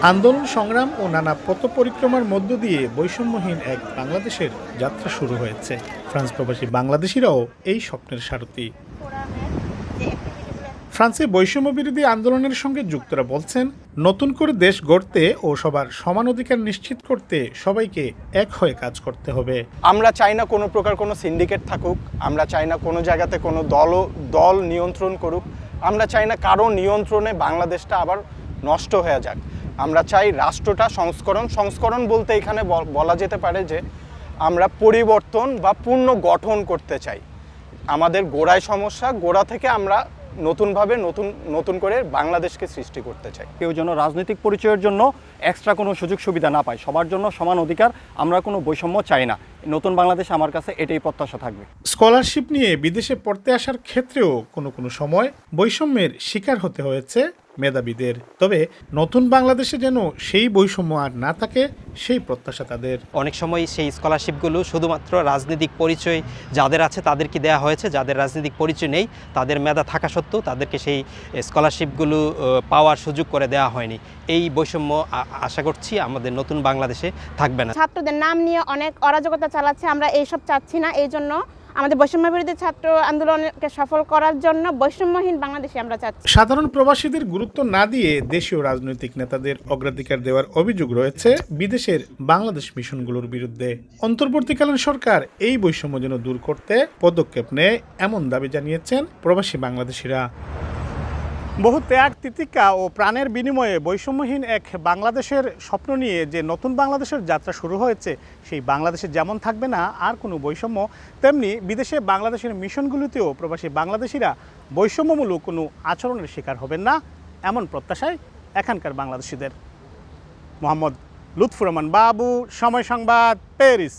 আন্দোলন সংগ্রাম ও নানা পথ পরিক্রমার মধ্য দিয়ে বৈষম্যহীন এক বাংলাদেশের যাত্রা শুরু হয়েছে। ফ্রান্স প্রবাসী বাংলাদেশিরাও এই স্বপ্নের সারথি। ফ্রান্সে বৈষম্য বিরোধী আন্দোলনের সঙ্গে যুক্তরা বলছেন, নতুন করে দেশ গড়তে ও সবার সমান অধিকার নিশ্চিত করতে সবাইকে এক হয়ে কাজ করতে হবে। আমরা চাই না কোনো প্রকার কোনো সিন্ডিকেট থাকুক, আমরা চাই না কোনো জায়গাতে কোনো দল নিয়ন্ত্রণ করুক, আমরা চাই না কারো নিয়ন্ত্রণে বাংলাদেশটা আবার নষ্ট হয়ে যাক। আমরা চাই রাষ্ট্রটা সংস্করণ বলতে এখানে বলা যেতে পারে যে আমরা পরিবর্তন বা পূর্ণ গঠন করতে চাই। আমাদের গোড়ায় সমস্যা, গোড়া থেকে আমরা নতুনভাবে নতুন করে বাংলাদেশকে সৃষ্টি করতে চাই। কেউ যেন রাজনৈতিক পরিচয়ের জন্য এক্সট্রা কোনো সুযোগ সুবিধা না পায়, সবার জন্য সমান অধিকার। আমরা কোনো বৈষম্য চাই না। নতুন বাংলাদেশ আমার কাছে এটাই প্রত্যাশা থাকবে। স্কলারশিপ নিয়ে বিদেশে পড়তে আসার ক্ষেত্রেও কোনো সময় বৈষম্যের শিকার হতে হয়েছে মেধাবীদের। তবে নতুন বাংলাদেশে যেন সেই বৈষম্য আর না থাকে, সেই প্রত্যাশা তাদের। অনেক সময় সেই স্কলারশিপগুলো শুধুমাত্র রাজনৈতিক পরিচয় যাদের আছে তাদেরকে দেওয়া হয়েছে, যাদের রাজনৈতিক পরিচয় নেই তাদের মেধা থাকা সত্ত্বেও তাদেরকে সেই স্কলারশিপগুলো পাওয়ার সুযোগ করে দেওয়া হয়নি। এই বৈষম্য আশা করছি আমাদের নতুন বাংলাদেশে থাকবে না। ছাত্রদের নাম নিয়ে অনেক অরাজকতা চালাচ্ছে, আমরা এইসব চাচ্ছি না। এই জন্য আমাদের বৈষম্য বিরোধী ছাত্র আন্দোলনকে সফল করার জন্য বৈষম্যহীন বাংলাদেশে আমরা চাচ্ছি। সাধারণ প্রবাসীদের গুরুত্ব না দিয়ে দেশীয় রাজনৈতিক নেতাদের অগ্রাধিকার দেওয়ার অভিযোগ রয়েছে বিদেশের বাংলাদেশ মিশনগুলোর বিরুদ্ধে। অন্তর্বর্তীকালীন সরকার এই বৈষম্য যেন দূর করতে পদক্ষেপ নেয়, এমন দাবি জানিয়েছেন প্রবাসী বাংলাদেশিরা। বহু ত্যাগ তিতিক্ষা ও প্রাণের বিনিময়ে বৈষম্যহীন এক বাংলাদেশের স্বপ্ন নিয়ে যে নতুন বাংলাদেশের যাত্রা শুরু হয়েছে, সেই বাংলাদেশে যেমন থাকবে না আর কোনো বৈষম্য, তেমনি বিদেশে বাংলাদেশের মিশনগুলোতেও প্রবাসী বাংলাদেশিরা বৈষম্যমূলক কোনো আচরণের শিকার হবেন না, এমন প্রত্যাশায় এখানকার বাংলাদেশিদের। মোহাম্মদ লুৎফুর রহমান বাবু, সময় সংবাদ, প্যারিস।